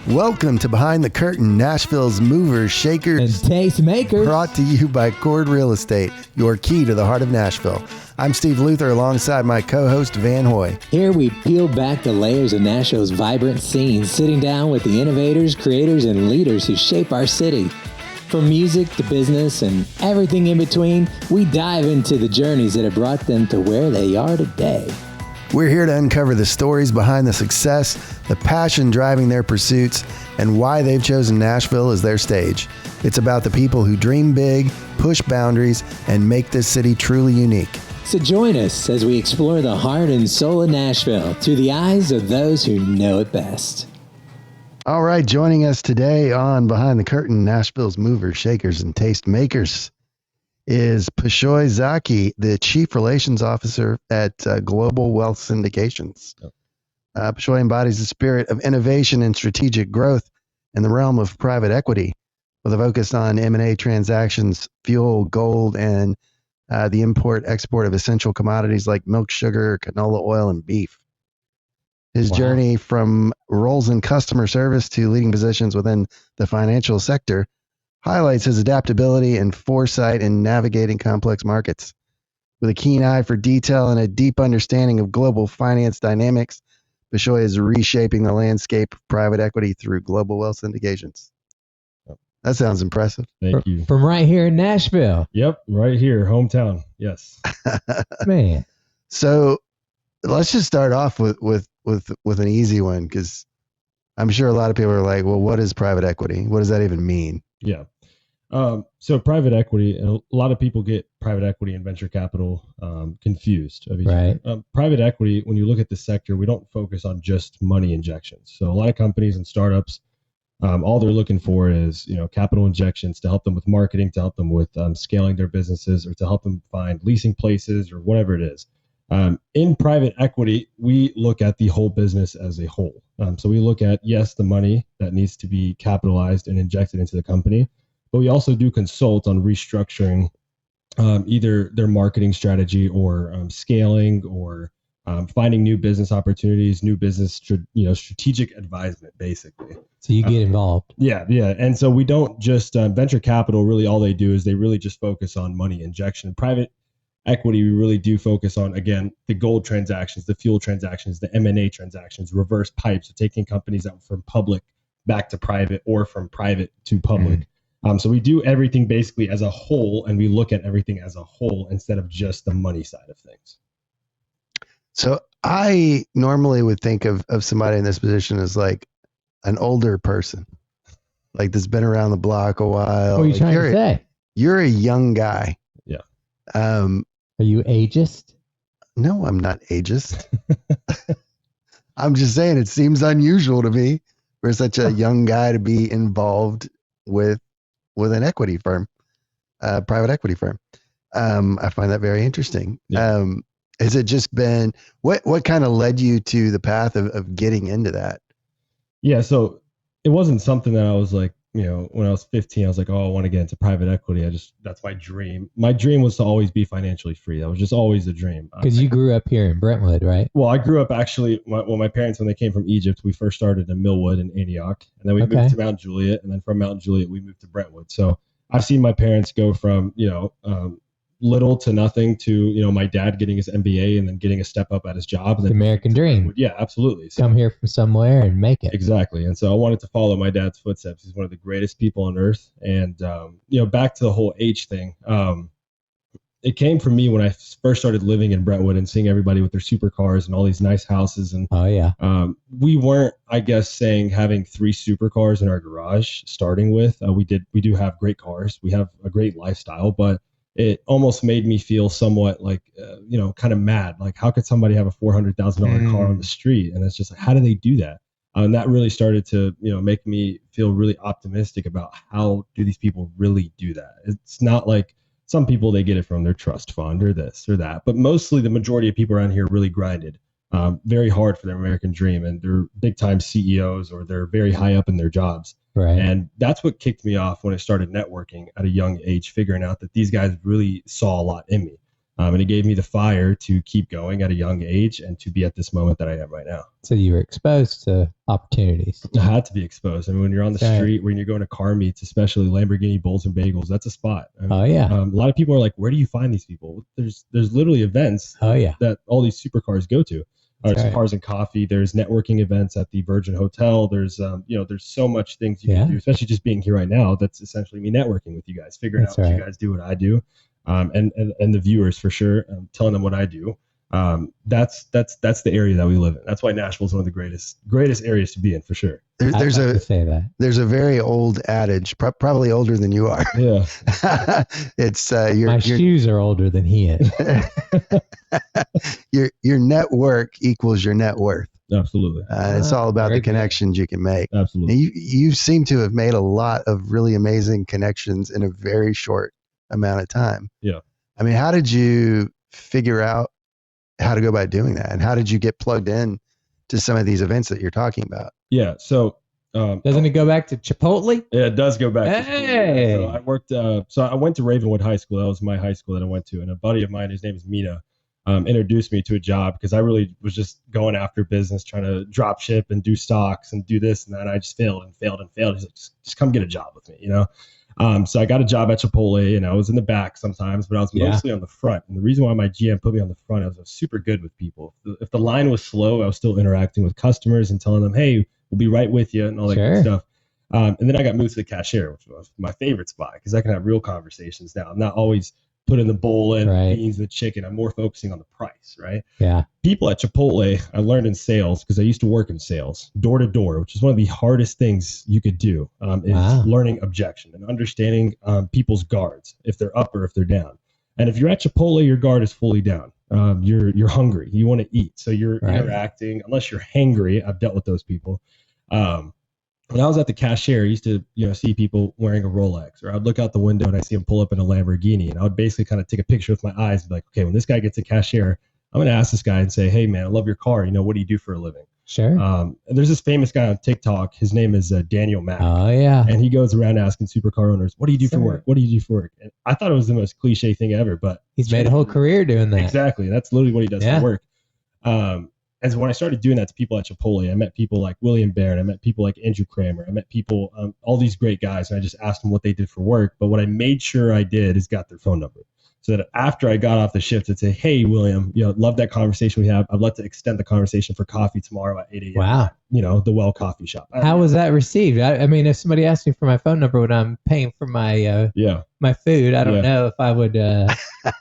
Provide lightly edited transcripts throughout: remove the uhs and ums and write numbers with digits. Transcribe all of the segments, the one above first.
Welcome to Behind the Curtain, Nashville's movers, shakers, and tastemakers. Brought to you by Cord Real Estate, your key to the heart of Nashville. I'm Steve Luther alongside my co-host Van Hoy. Here we peel back the layers of Nashville's vibrant scene, sitting down with the innovators, creators, and leaders who shape our city. From music to business and everything in between, we dive into the journeys that have brought them to where they are today. We're here to uncover the stories behind the success, the passion driving their pursuits, and why they've chosen Nashville as their stage. It's about the people who dream big, push boundaries, and make this city truly unique. So join us as we explore the heart and soul of Nashville through the eyes of those who know it best. All right, joining us today on Behind the Curtain, Nashville's movers, shakers, and tastemakers is Pishoy Zaki, the Chief Relations Officer at Global Wealth Syndications. Pishoy embodies the spirit of innovation and strategic growth in the realm of private equity, with a focus on M&A transactions, fuel, gold, and the import-export of essential commodities like milk, sugar, canola oil, and beef. His journey from roles in customer service to leading positions within the financial sector highlights his adaptability and foresight in navigating complex markets. With a keen eye for detail and a deep understanding of global finance dynamics, Pishoy is reshaping the landscape of private equity through Global Wealth Syndications. That sounds impressive. Thank you. From right here in Nashville. Yep, right here, hometown. Yes. Man. So let's just start off with an easy one, because I'm sure a lot of people are like, well, what is private equity? What does that even mean? Yeah. So private equity, a lot of people get private equity and venture capital confused. Right. Private equity, when you look at the sector, we don't focus on just money injections. So a lot of companies and startups, all they're looking for is, capital injections to help them with marketing, to help them with scaling their businesses, or to help them find leasing places or whatever it is. In private equity, we look at the whole business as a whole. So we look at, yes, the money that needs to be capitalized and injected into the company, but we also do consult on restructuring either their marketing strategy or scaling or finding new business opportunities, new business, strategic advisement, basically. So you get involved. Yeah. And so we don't just venture capital. Really, all they do is they really just focus on money injection. Private equity, we really do focus on, again, the gold transactions, the fuel transactions, the M&A transactions, reverse pipes, so taking companies out from public back to private or from private to public. So we do everything basically as a whole, and we look at everything as a whole instead of just the money side of things. So I normally would think of somebody in this position as like an older person, like that's been around the block a while. What are you trying to say? You're a young guy. Yeah. Are you ageist? No, I'm not ageist. I'm just saying it seems unusual to me for such a young guy to be involved with an equity firm, private equity firm. I find that very interesting. Yeah. Has it just been, what kind of led you to the path of getting into that? Yeah. So it wasn't something that I was like, when I was 15, I was like, oh, I want to get into private equity. That's my dream. My dream was to always be financially free. That was just always a dream. Because you grew up here in Brentwood, right? Well, I grew up actually, my parents, when they came from Egypt, we first started in Millwood and Antioch, and then we moved to Mount Juliet, and then from Mount Juliet, we moved to Brentwood. So I've seen my parents go from, little to nothing to, my dad getting his MBA and then getting a step up at his job. And then American dream. Yeah, absolutely. So, come here from somewhere and make it. Exactly. And so I wanted to follow my dad's footsteps. He's one of the greatest people on earth. And, back to the whole age thing. It came from me when I first started living in Brentwood and seeing everybody with their supercars and all these nice houses. And we weren't, I guess, saying having 3 supercars in our garage starting with. We do have great cars. We have a great lifestyle, but it almost made me feel somewhat like, kind of mad. Like, how could somebody have a $400,000 car on the street? And it's just like, how do they do that? And that really started to, make me feel really optimistic about how do these people really do that? It's not like some people, they get it from their trust fund or this or that, but mostly the majority of people around here really grinded very hard for their American dream, and they're big time CEOs or they're very high up in their jobs. Right. And that's what kicked me off when I started networking at a young age, figuring out that these guys really saw a lot in me. And it gave me the fire to keep going at a young age and to be at this moment that I am right now. So you were exposed to opportunities. I had to be exposed. I mean, when you're on the Right. street, when you're going to car meets, especially Lamborghini Bulls and Bagels, that's a spot. I mean, Oh yeah. a lot of people are like, where do you find these people? There's literally events Oh yeah. that all these supercars go to. That's There's right. Cars and Coffee. There's networking events at the Virgin Hotel. There's there's so much things you Yeah. can do, especially just being here right now. That's essentially me networking with you guys, figuring That's out what you right. guys do, what I do, and the viewers for sure, telling them what I do. That's the area that we live in. That's why Nashville is one of the greatest areas to be in for sure. There's I'd like a to say that. there's a very old adage, probably older than you are. Yeah, It's My shoes are older than he is. your network equals your net worth. absolutely, It's all about Very the good. connections you can make. absolutely. And you seem to have made a lot of really amazing connections in a very short amount of time. Yeah. I mean, how did you figure out how to go about doing that? And how did you get plugged in to some of these events that you're talking about? Yeah. So Doesn't it go back to Chipotle? yeah, it does go back. Hey! So I worked. So I went to Ravenwood High School. That was my high school that I went to, and a buddy of mine, his name is Mina, introduced me to a job because I really was just going after business, trying to drop ship and do stocks and do this and that. And I just failed and failed and failed. He's like, just come get a job with me, you know. So I got a job at Chipotle, and I was in the back sometimes, but I was mostly on the front. And the reason why my GM put me on the front, I was super good with people. If the line was slow, I was still interacting with customers and telling them, hey, we'll be right with you and all that good stuff. And then I got moved to the cashier, which was my favorite spot because I can have real conversations now. I'm not always putting the bowl in, Right. beans, the chicken. I'm more focusing on the price, right? Yeah. People at Chipotle, I learned in sales because I used to work in sales, door to door, which is one of the hardest things you could do, is Wow. learning objection and understanding people's guards, if they're up or if they're down. And if you're at Chipotle, your guard is fully down. You're hungry. You want to eat. So you're Right. interacting, unless you're hangry. I've dealt with those people. When I was at the cashier, I used to, see people wearing a Rolex, or I'd look out the window and I see them pull up in a Lamborghini, and I would basically kind of take a picture with my eyes and be like, okay, when this guy gets a cashier, I'm going to ask this guy and say, hey man, I love your car. What do you do for a living? Sure. And there's this famous guy on TikTok. His name is Daniel Mack. Oh yeah. And he goes around asking supercar owners, what do you do for Sure. work? What do you do for work? And I thought it was the most cliche thing ever, but He's made a whole career doing that. exactly. That's literally what he does Yeah. for work. And so when I started doing that to people at Chipotle, I met people like William Barron. I met people like Andrew Kramer. I met people, all these great guys, and I just asked them what they did for work. But what I made sure I did is got their phone number, so that after I got off the shift, I'd say, hey, William, love that conversation we have. I'd love to extend the conversation for coffee tomorrow at 8 a.m. Wow. The Well Coffee Shop. How was that received? I mean, if somebody asked me for my phone number when I'm paying for my Yeah. my food, I don't Yeah. know if I would.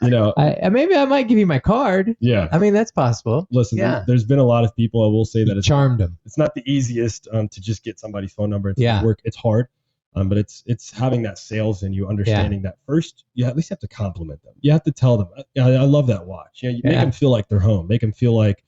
Maybe I might give you my card. Yeah. I mean, that's possible. Listen, Yeah. there's been a lot of people, I will say that You charmed them. it's not the easiest to just get somebody's phone number. Yeah. Work. It's hard. But it's having that sales in you, understanding that first, you at least have to compliment them. You have to tell them, I love that watch. You make them feel like they're home. Make them feel like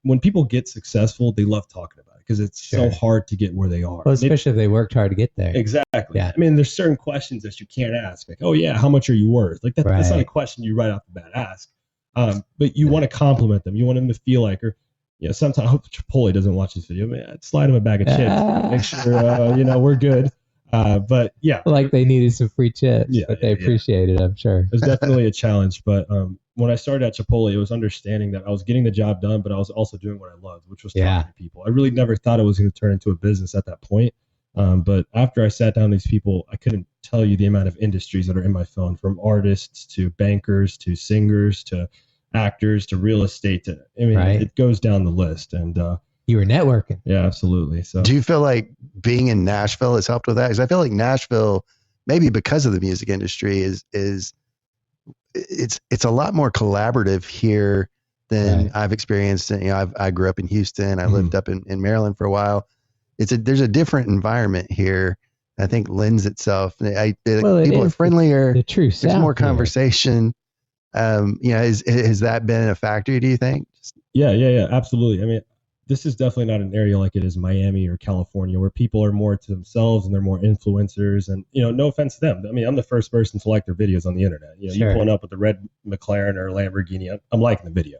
when people get successful, they love talking about it because it's so hard to get where they are. Well, especially if they worked hard to get there. Exactly. Yeah. I mean, there's certain questions that you can't ask. Like, oh yeah, how much are you worth? Like that's not a Right. question you right off the bat ask. But you want to compliment them. You want them to feel like, or sometimes I hope Chipotle doesn't watch this video. Man, I'd slide him a bag of chips. Make sure we're good. But yeah, Like they needed some free chips, Yeah, but they yeah. appreciated it, I'm sure. it was definitely a challenge. But when I started at Chipotle, it was understanding that I was getting the job done, but I was also doing what I loved, which was talking to people. I really never thought it was going to turn into a business at that point. But after I sat down with these people, I couldn't tell you the amount of industries that are in my phone, from artists to bankers to singers to actors to real estate. It goes down the list. And You were networking. yeah, absolutely. So Do you feel like being in Nashville has helped with that? Because I feel like Nashville, maybe because of the music industry, it's a lot more collaborative here than I've experienced. I grew up in Houston. I lived up in Maryland for a while. There's a different environment here. I think lends itself. People are friendlier. The true There's South more here. conversation. Has that been a factor, do you think? Yeah, absolutely. I mean, this is definitely not an area like it is Miami or California, where people are more to themselves and they're more influencers. And no offense to them. I mean, I'm the first person to like their videos on the internet. You pulling up with the red McLaren or Lamborghini, I'm liking the video.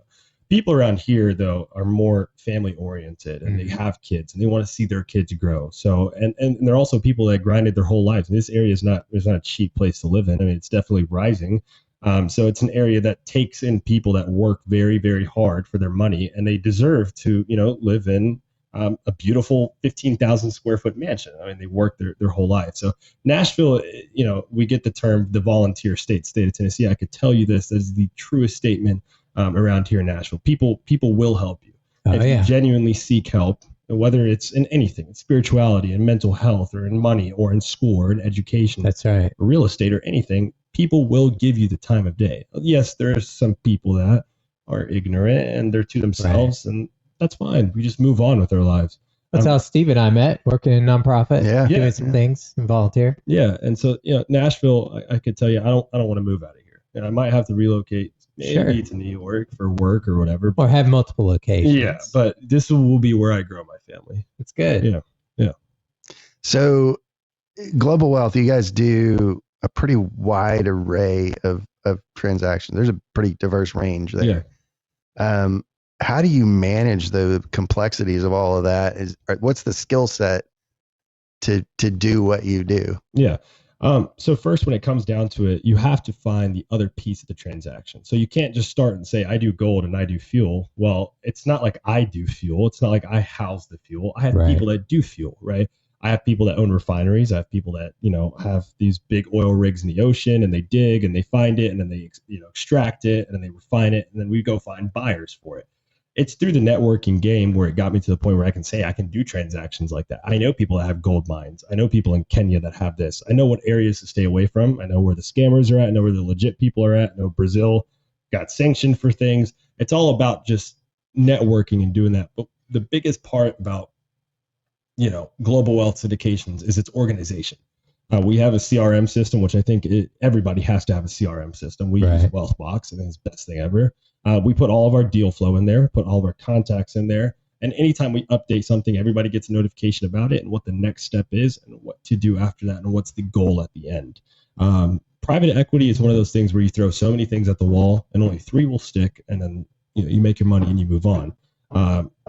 People around here, though, are more family oriented, and they have kids and they want to see their kids grow. So, and they're also people that grinded their whole lives. And this area is not a cheap place to live in. I mean, it's definitely rising. So it's an area that takes in people that work very, very hard for their money, and they deserve to, live in a beautiful 15,000 square foot mansion. I mean, they work their whole life. So Nashville, we get the term the volunteer state of Tennessee. I could tell you this is the truest statement around here in Nashville. People will help you. If you genuinely seek help, whether it's in anything, in spirituality, in mental health, or in money, or in school, or in education, that's right, or real estate, or anything, people will give you the time of day. Yes, there are some people that are ignorant and they're to themselves, and that's fine. We just move on with our lives. That's how Steve and I met, working in a nonprofit, doing some things and volunteer. Yeah, and so Nashville, I could tell you, I don't want to move out of here, and I might have to relocate maybe to New York for work or whatever, or have multiple locations. Yeah, but this will be where I grow my family. It's good. Yeah. So, Global Wealth, you guys do a pretty wide array of transactions. There's a pretty diverse range there. Yeah. How do you manage the complexities of all of that? What's the skill set to do what you do? Yeah. So first, when it comes down to it, you have to find the other piece of the transaction. So you can't just start and say, I do gold and I do fuel. Well, it's not like I do fuel. It's not like I house the fuel. I have people that do fuel, right? I have people that own refineries. I have people that, have these big oil rigs in the ocean, and they dig and they find it, and then they, extract it, and then they refine it, and then we go find buyers for it. It's through the networking game where it got me to the point where I can say I can do transactions like that. I know people that have gold mines. I know people in Kenya that have this. I know what areas to stay away from. I know where the scammers are at. I know where the legit people are at. I know Brazil got sanctioned for things. It's all about just networking and doing that. But the biggest part about, Global Wealth Syndications is its organization. We have a CRM system, which I think everybody has to have a CRM system. We use Wealthbox. I think it's the best thing ever. We put all of our deal flow in there, put all of our contacts in there. And anytime we update something, everybody gets a notification about it and what the next step is and what to do after that and what's the goal at the end. Private equity is one of those things where you throw so many things at the wall and only 3 will stick, and then you make your money and you move on.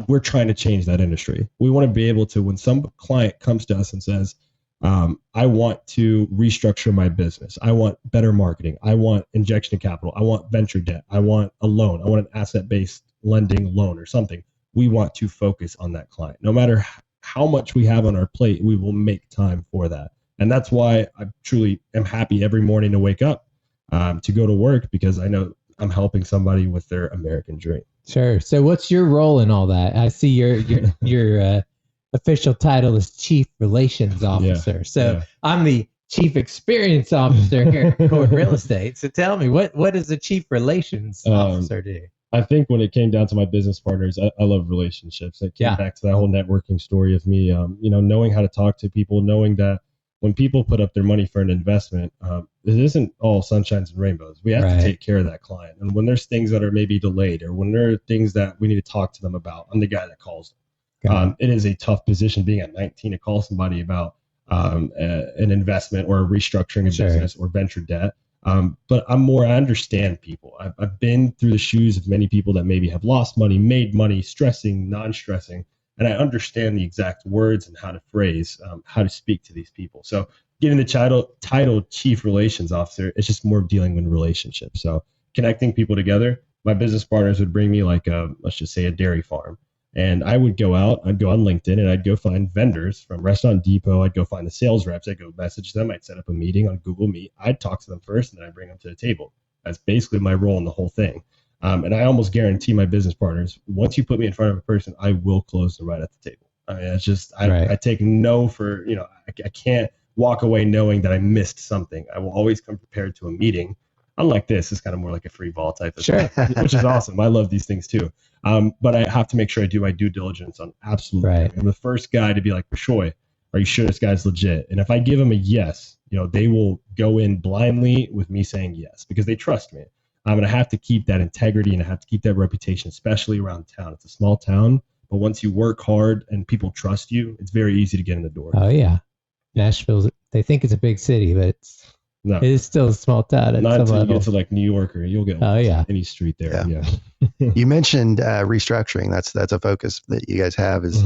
We're trying to change that industry. We want to be able to, when some client comes to us and says, I want to restructure my business. I want better marketing. I want injection of capital. I want venture debt. I want a loan. I want an asset-based lending loan or something. We want to focus on that client. No matter how much we have on our plate, we will make time for that. And that's why I truly am happy every morning to wake up, to go to work, because I know I'm helping somebody with their American dream. Sure. So what's your role in all that? I see your official title is Chief Relations Officer. I'm the Chief Experience Officer here at Core Real Estate. So tell me, what does a Chief Relations Officer do? I think when it came down to my business partners, I love relationships. It came back to that whole networking story of me, knowing how to talk to people, knowing that when people put up their money for an investment, it isn't all sunshines and rainbows. We have to take care of that client. And when there's things that are maybe delayed, or when there are things that we need to talk to them about, I'm the guy that calls them. It is a tough position being at 19 to call somebody about an investment or a restructuring of business or venture debt. But I understand people. I've been through the shoes of many people that maybe have lost money, made money, stressing, non-stressing. And I understand the exact words and how to phrase, how to speak to these people. So getting the title Chief Relations Officer, it's just more dealing with relationships. So connecting people together. My business partners would bring me let's just say a dairy farm. And I would go out, I'd go on LinkedIn, and I'd go find vendors from Restaurant Depot. I'd go find the sales reps. I'd go message them. I'd set up a meeting on Google Meet. I'd talk to them first, and then I'd bring them to the table. That's basically my role in the whole thing. And I almost guarantee my business partners, once you put me in front of a person, I will close them right at the table. I mean, it's just, I take no for, I can't walk away knowing that I missed something. I will always come prepared to a meeting. Unlike this, it's kind of more like a free ball type of thing, which is awesome. I love these things too. But I have to make sure I do my due diligence on absolutely everything. I'm the first guy to be like, Pishoy, are you sure this guy's legit? And if I give them a yes, they will go in blindly with me saying yes, because they trust me. And I have to keep that integrity, and I have to keep that reputation, especially around town. It's a small town, but once you work hard and people trust you, it's very easy to get in the door. Oh yeah. Nashville, they think it's a big city, but it is still a small town. Not until you get to like New York, or you'll get any street there. Yeah. You mentioned restructuring. That's a focus that you guys have, is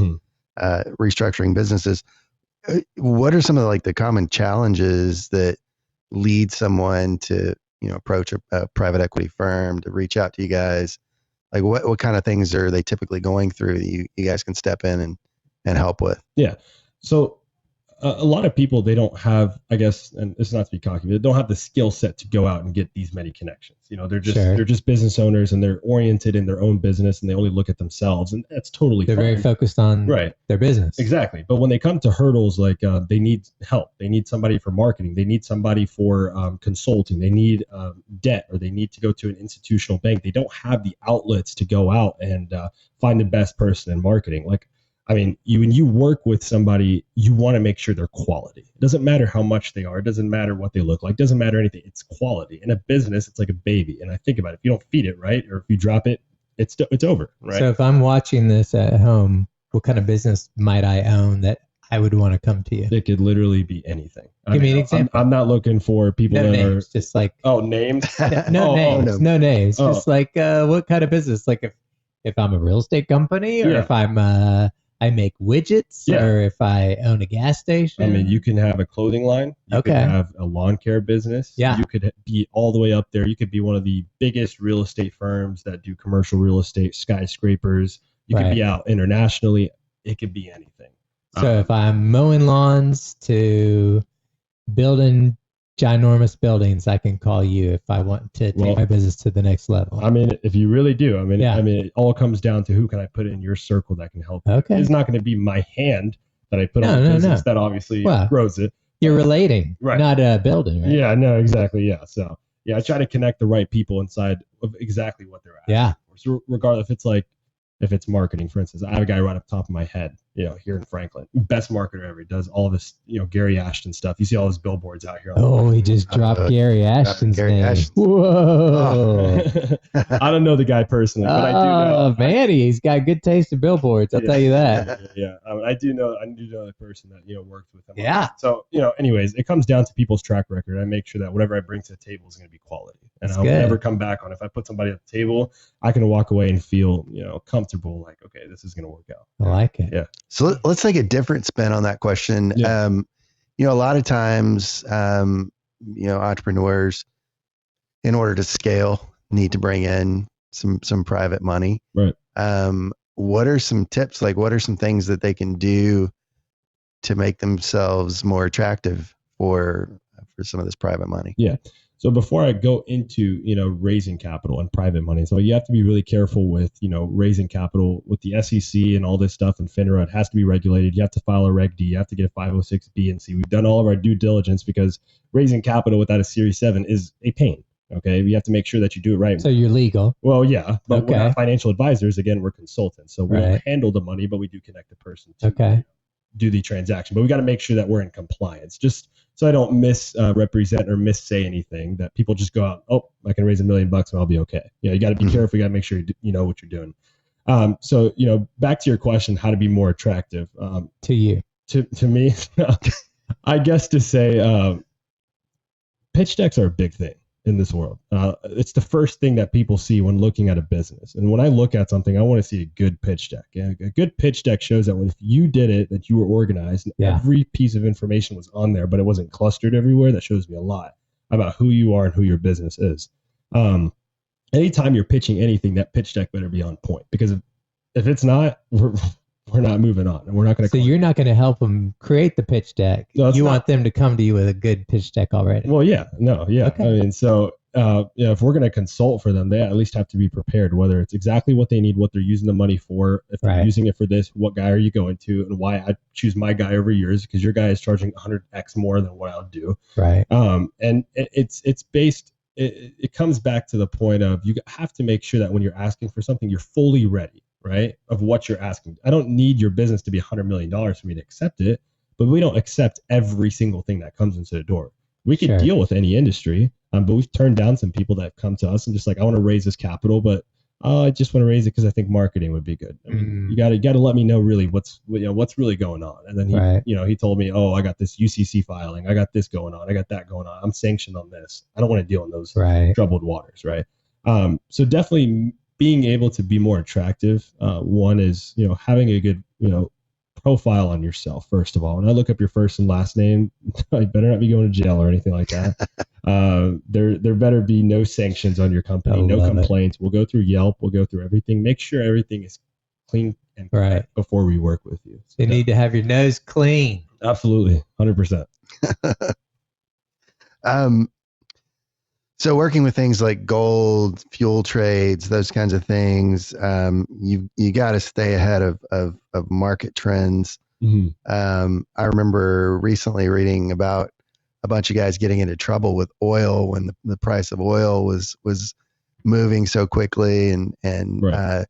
restructuring businesses. What are some of the common challenges that lead someone to approach a private equity firm to reach out to you guys? Like what kind of things are they typically going through that you guys can step in and help with? Yeah. So a lot of people, they don't have, I guess, and it's not to be cocky, but they don't have the skill set to go out and get these many connections. They're just business owners, and they're oriented in their own business, and they only look at themselves, and that's totally They're fine. very focused on their business. Exactly. But when they come to hurdles, like they need help, they need somebody for marketing, they need somebody for consulting, they need debt, or they need to go to an institutional bank. They don't have the outlets to go out and find the best person in marketing. Like, I mean, when you work with somebody, you want to make sure they're quality. It doesn't matter how much they are. It doesn't matter what they look like. It doesn't matter anything. It's quality. In a business, it's like a baby. And I think about it. If you don't feed it right, or if you drop it, it's over. Right. So if I'm watching this at home, what kind of business might I own that I would want to come to you? It could literally be anything. Give me an example. I'm not looking for people No that names, are just like names. no names, no names. Oh. Just like what kind of business? Like if I'm a real estate company, or if I'm I make widgets, or if I own a gas station. I mean, you can have a clothing line. You could have a lawn care business. Yeah. You could be all the way up there. You could be one of the biggest real estate firms that do commercial real estate, skyscrapers. You could be out internationally. It could be anything. So if I'm mowing lawns to building ginormous buildings, I can call you if I want to take my business to the next level. I mean, if you really do, I mean, it all comes down to who can I put in your circle that can help you. Okay. It's not going to be my hand that I put on the business that obviously grows it. You're relating, not building, right? Yeah, no, exactly. Yeah. So I try to connect the right people inside of exactly what they're asking. Yeah. So regardless if it's marketing, for instance, I have a guy right up top of my head, here in Franklin, best marketer ever. He does all this, Gary Ashton stuff. You see all his billboards out here. He just dropped Gary Ashton's name. Whoa. I don't know the guy personally, but I do know. Oh, man, he's got good taste in billboards. I'll tell you that. Yeah. I do know the person that, worked with him. Yeah. So, anyways, it comes down to people's track record. I make sure that whatever I bring to the table is going to be quality. And I'll never come back on. If I put somebody at the table, I can walk away and feel, comfortable, like, okay, this is going to work out. I like it. Yeah. So let's take a different spin on that question. Yeah. A lot of times, entrepreneurs, in order to scale, need to bring in some private money. Right. What are some tips? Like, what are some things that they can do to make themselves more attractive for some of this private money? Yeah. So before I go into, raising capital and private money, so you have to be really careful with, raising capital with the SEC and all this stuff, and FINRA. It has to be regulated. You have to file a Reg D. You have to get a 506B and C. We've done all of our due diligence, because raising capital without a Series 7 is a pain. Okay. You have to make sure that you do it right. So you're legal. Well, yeah, but we're not financial advisors. Again, we're consultants. So we don't handle the money, but we do connect the person to do the transaction. But we got to make sure that we're in compliance, just so I don't misrepresent or missay anything, that people just go out, I can raise $1 million and I'll be okay. You got to be careful. You got to make sure you know what you're doing. So, back to your question, how to be more attractive. To you. To me, I guess to say pitch decks are a big thing in this world. It's the first thing that people see when looking at a business. And when I look at something, I want to see a good pitch deck. A good pitch deck shows that if you did it, that you were organized, and every piece of information was on there, but it wasn't clustered everywhere. That shows me a lot about who you are and who your business is. Anytime you're pitching anything, that pitch deck better be on point, because if it's not, we're not moving on, and we're not going to. So you're not going to help them create the pitch deck. No, you want them to come to you with a good pitch deck already. Well, yeah, no, yeah. Okay. I mean, so if we're going to consult for them, they at least have to be prepared, whether it's exactly what they need, what they're using the money for. If they're using it for this, what guy are you going to, and why I choose my guy over yours, because your guy is charging 100x more than what I'll do. Right. And it's based. It comes back to the point of, you have to make sure that when you're asking for something, you're fully ready, right, of what you're asking. I don't need your business to be $100 million for me to accept it, but we don't accept every single thing that comes into the door. We can deal with any industry, but we've turned down some people that come to us and just like, I want to raise this capital, but I just want to raise it because I think marketing would be good. I mean, you got to let me know really what's really going on. And then he told me, I got this UCC filing, I got this going on, I got that going on, I'm sanctioned on this. I don't want to deal in those troubled waters, right? So definitely being able to be more attractive. One is, having a good, profile on yourself, first of all. When I look up your first and last name, I better not be going to jail or anything like that. There better be no sanctions on your company, no complaints. We'll go through Yelp. We'll go through everything. Make sure everything is clean and correct before we work with you. So, you need to have your nose clean. Absolutely. 100%. So working with things like gold, fuel trades, those kinds of things, you got to stay ahead of market trends. Mm-hmm. I remember recently reading about a bunch of guys getting into trouble with oil when the price of oil was moving so quickly, and right.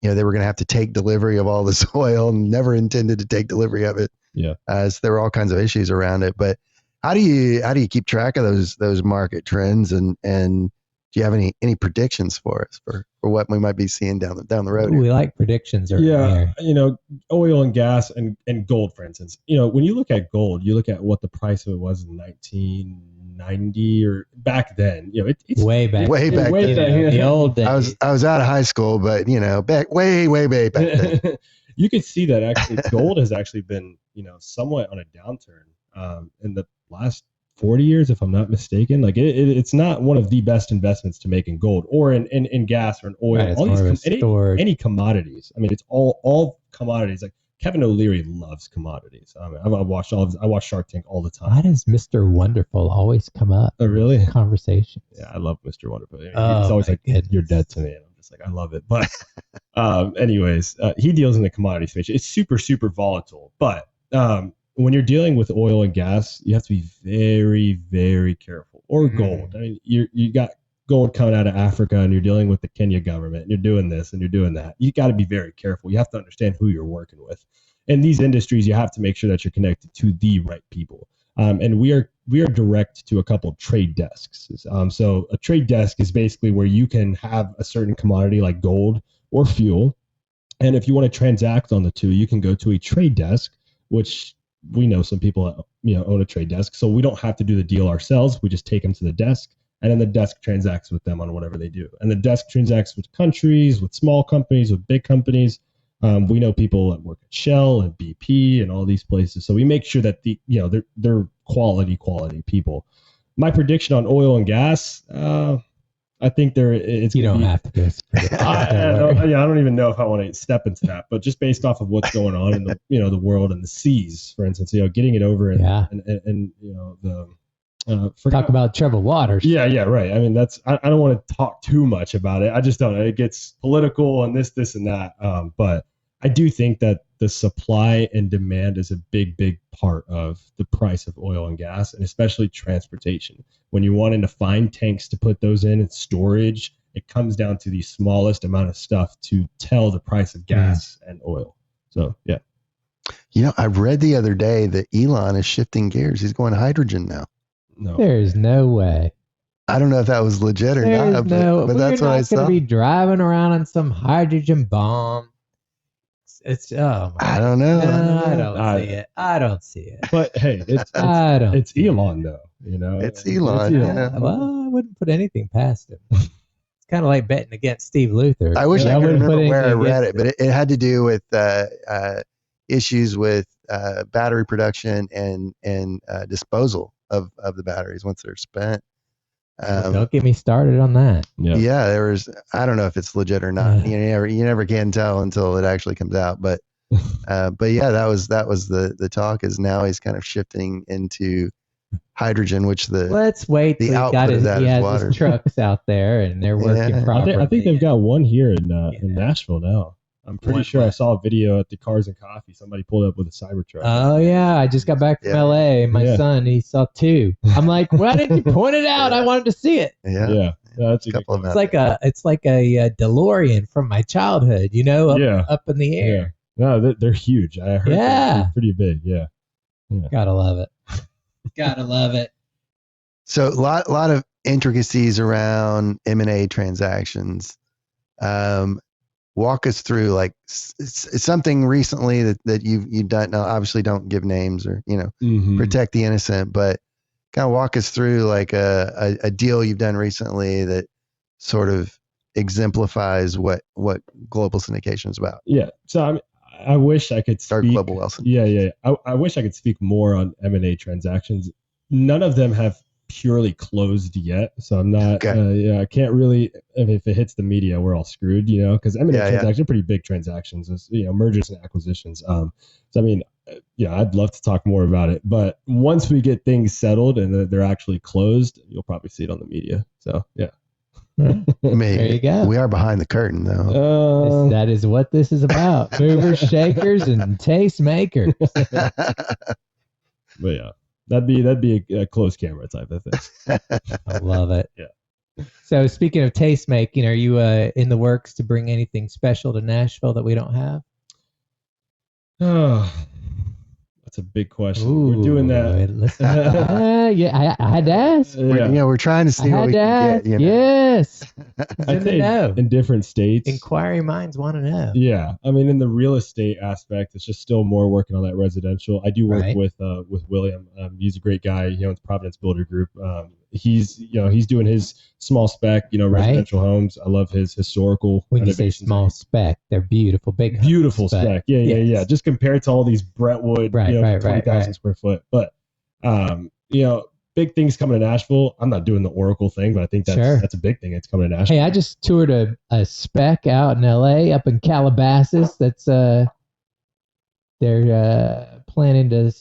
They were going to have to take delivery of all this oil and never intended to take delivery of it. Yeah. So there were all kinds of issues around it, but how do you keep track of those market trends, and do you have any predictions for us for what we might be seeing down the road? We like predictions. Yeah, oil and gas and gold, for instance. When you look at gold, you look at what the price of it was in 1990 or back then. It's way back then. The old days. I was out of high school, but back way back then. You could see that actually gold has actually been somewhat on a downturn in the last 40 years, if I'm not mistaken. Like it's not one of the best investments to make in gold or in gas or in oil. Right, all these any commodities. I mean, it's all commodities. Like Kevin O'Leary loves commodities. I watch Shark Tank all the time. Why does Mr. Wonderful always come up? Oh, really? In conversations. Yeah, I love Mr. Wonderful. He's Oh, always like, goodness. You're dead to me. And I'm just like, I love it. But anyways, he deals in the commodity space. It's super, super volatile. But when you're dealing with oil and gas, you have to be very, very careful. Or gold. I mean, you got gold coming out of Africa, and you're dealing with the Kenya government, and you're doing this and you're doing that. You got to be very careful. You have to understand who you're working with. In these industries, you have to make sure that you're connected to the right people. And we are direct to a couple of trade desks. So a trade desk is basically where you can have a certain commodity like gold or fuel. And if you want to transact on the two, you can go to a trade desk, which we know some people own a trade desk. So we don't have to do the deal ourselves. We just take them to the desk, and then the desk transacts with them on whatever they do. And the desk transacts with countries, with small companies, with big companies. We know people that work at Shell and BP and all these places. So we make sure that they're quality people. My prediction on oil and gas, I think it's. You don't have to go. I don't even know if I want to step into that, but just based off of what's going on in the world and the seas, for instance, getting it over and talk about troubled waters. Yeah, right. I mean, I don't want to talk too much about it. I just don't know. It gets political and this and that. But I do think that the supply and demand is a big part of the price of oil and gas, and especially transportation. When you're wanting to find tanks to put those in and storage, it comes down to the smallest amount of stuff to tell the price of gas and oil. So, yeah. I read the other day that Elon is shifting gears. He's going hydrogen now. No. There's no way. I don't know if that was legit or not, but that's what I saw. You're not going to be driving around on some hydrogen bomb. It's I don't know. I don't see it. But hey, it's Elon though. It's Elon. Well, I wouldn't put anything past him. It's kind of like betting against Steve Luther. I wish I could remember where I read it, but it had to do with issues with battery production and disposal of the batteries once they're spent. Don't get me started on that. Yeah, there was. I don't know if it's legit or not. You never can tell until it actually comes out. But yeah, that was the talk. Is now he's kind of shifting into hydrogen, which let's wait till he has his trucks out there and they're working properly. I think they've got one here in Nashville now. I'm pretty sure I saw a video at the Cars and Coffee. Somebody pulled up with a Cybertruck. Oh, yeah. I just got back from LA. My son, he saw two. I'm like, why didn't you point it out? I wanted to see it. Yeah. That's a couple of them. It's like a DeLorean from my childhood, up in the air. Yeah. No, they're huge. I heard they're pretty big. Yeah. Gotta love it. Gotta love it. So a lot of intricacies around M&A transactions. Walk us through like something recently that you've done. Now, obviously, don't give names or protect the innocent, but kind of walk us through like a deal you've done recently that sort of exemplifies what global syndication is about. Yeah. So I wish I could Start speak. Global Wealth. Yeah. I wish I could speak more on M&A transactions. None of them have purely closed yet, so I'm not. Okay. I can't really. If it hits the media, we're all screwed, because M&A transactions are pretty big transactions, mergers and acquisitions. So I mean, I'd love to talk more about it, but once we get things settled and they're actually closed, you'll probably see it on the media. So yeah. There you go. We are behind the curtain, though. That is what this is about. Movers, shakers, and taste makers. But yeah, that'd be a close camera type of thing. I love it. Yeah. So speaking of taste making, are you in the works to bring anything special to Nashville that we don't have? Oh, that's a big question. Ooh, we're doing that. Listen, yeah, I had to ask. We're trying to see what we can get. Yes. I think in different states. Inquiring minds want to know. Yeah. I mean, in the real estate aspect, it's just still more working on that residential. I do work with William. He's a great guy. It's Providence Builder Group. He's doing his small spec, residential homes. I love his historical. When you say small spec, they're beautiful, beautiful spec. Yeah. Just compared to all these Brentwood, 20,000 square foot. But, big things coming to Nashville. I'm not doing the Oracle thing, but I think that's a big thing. It's coming to Nashville. Hey, I just toured a spec out in LA, up in Calabasas. That's they're planning to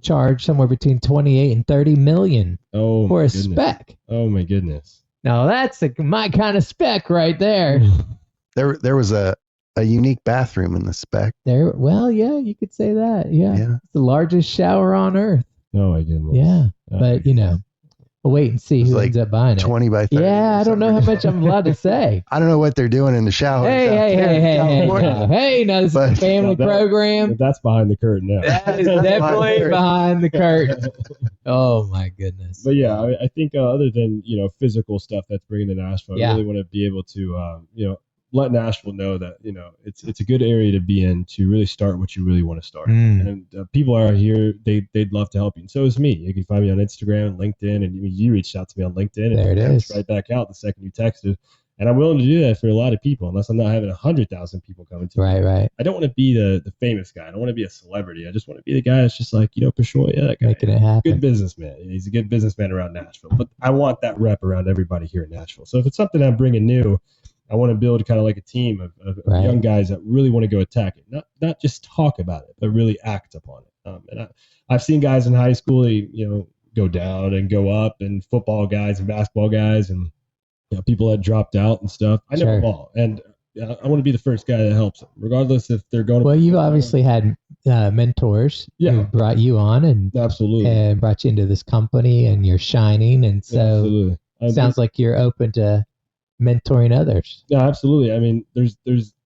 charge somewhere between 28 and 30 million for a spec. Oh my goodness. Now that's my kind of spec right there. There was a unique bathroom in the spec. Well, yeah, you could say that. Yeah. It's the largest shower on earth. Oh my goodness. Yeah. But we'll wait and see who ends up buying it. 20 by 30. Yeah, I don't know how much I'm allowed to say. I don't know what they're doing in the shower. Hey, now this is a family program. That's behind the curtain now. That is definitely behind the curtain. Oh my goodness. But yeah, I think other than, physical stuff that's bringing to Nashville, I really want to be able to, let Nashville know that, it's a good area to be in to really start what you really want to start. And people are here, they'd love to help you. And so is me. You can find me on Instagram, LinkedIn, and you reached out to me on LinkedIn. There and it is. Right back out the second you texted. And I'm willing to do that for a lot of people, unless I'm not having 100,000 people coming to me. Right. I don't want to be the famous guy. I don't want to be a celebrity. I just want to be the guy that's just like, Pishoy, that guy. Making it happen. Good businessman. He's a good businessman around Nashville. But I want that rep around everybody here in Nashville. So if it's something I'm bringing new, I want to build kind of like a team of young guys that really want to go attack it, not just talk about it, but really act upon it. And I've seen guys in high school, go down and go up, and football guys and basketball guys, and people that dropped out and stuff. I know them all, and I want to be the first guy that helps them, regardless if they're going. Well, you've obviously had mentors who brought you on and absolutely brought you into this company, and you're shining, and so sounds like you're open to mentoring others. Yeah, absolutely. I mean,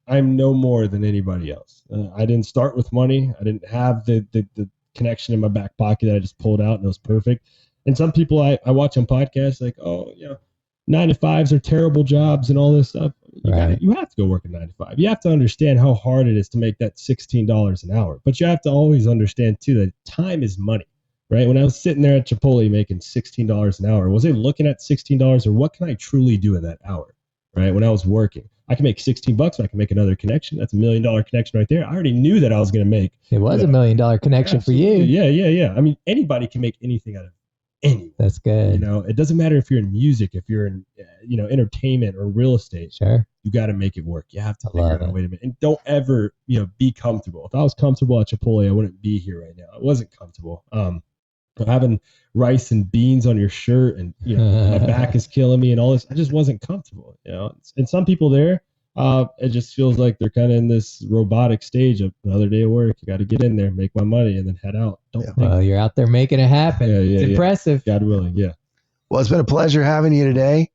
I'm no more than anybody else. I didn't start with money. I didn't have the connection in my back pocket that I just pulled out and it was perfect. And some people I watch on podcasts like, 9-to-5s are terrible jobs and all this stuff. You have to go work a 9-to-5. You have to understand how hard it is to make that $16 an hour. But you have to always understand too that time is money. Right? When I was sitting there at Chipotle making $16 an hour, was I looking at $16 or what can I truly do in that hour? Right? When I was working, I can make $16 and I can make another connection. That's $1 million connection right there. I already knew that I was going to make. It was $1 million connection for you. Yeah. I mean, anybody can make anything out of anything. That's good. It doesn't matter if you're in music, if you're in, entertainment or real estate. Sure. You got to make it work. You have to figure out a way to make it. And don't ever, be comfortable. If I was comfortable at Chipotle, I wouldn't be here right now. I wasn't comfortable. Having rice and beans on your shirt and my back is killing me and all this, I just wasn't comfortable. And some people there, it just feels like they're kind of in this robotic stage of another day of work. You got to get in there, make my money, and then head out. Well, you're out there making it happen. It's impressive. God willing, yeah. Well, it's been a pleasure having you today.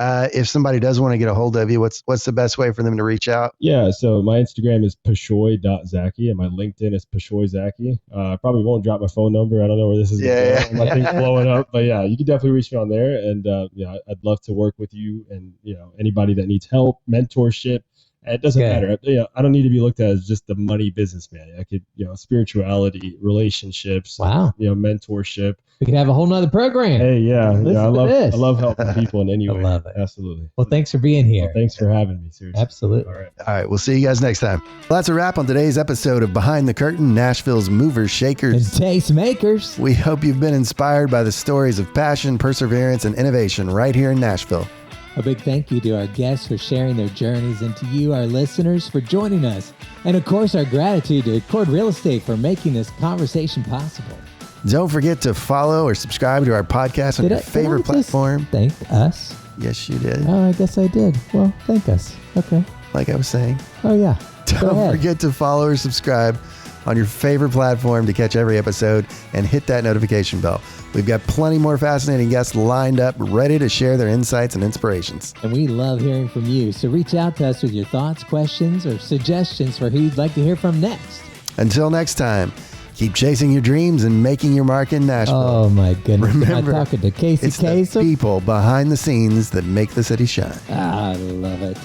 If somebody does want to get a hold of you, what's the best way for them to reach out? Yeah, so my Instagram is pishoy.zaki and my LinkedIn is Pishoy Zaki. I probably won't drop my phone number. I don't know where this is going. My thing's blowing up. But yeah, you can definitely reach me on there. And I'd love to work with you and anybody that needs help, mentorship, It doesn't Okay. matter. I don't need to be looked at as just the money businessman. I could, spirituality, relationships, Wow. mentorship. We could have a whole nother program. Hey, yeah, Listen I to love this. I love helping people in any I way. love it. Absolutely. Well, thanks for being here. Well, thanks for having me. Seriously. Absolutely. All right. All right, we'll see you guys next time. Well, that's a wrap on today's episode of Behind the Curtain, Nashville's Movers, Shakers. And taste makers. We hope you've been inspired by the stories of passion, perseverance, and innovation right here in Nashville. A big thank you to our guests for sharing their journeys and to you, our listeners, for joining us. And of course, our gratitude to Accord Real Estate for making this conversation possible. Don't forget to follow or subscribe to our podcast on your favorite platform. Thank us. Yes, you did. Oh, I guess I did. Well, thank us. Okay. Like I was saying. Oh, yeah. Go Don't ahead. forget to follow or subscribe on your favorite platform to catch every episode and hit that notification bell. We've got plenty more fascinating guests lined up, ready to share their insights and inspirations. And we love hearing from you. So reach out to us with your thoughts, questions, or suggestions for who you'd like to hear from next. Until next time, keep chasing your dreams and making your mark in Nashville. Oh, my goodness. Remember, I'm talking to Casey it's the Kasem. people behind the scenes that make the city shine. I love it.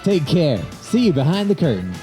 Take care. See you behind the curtain.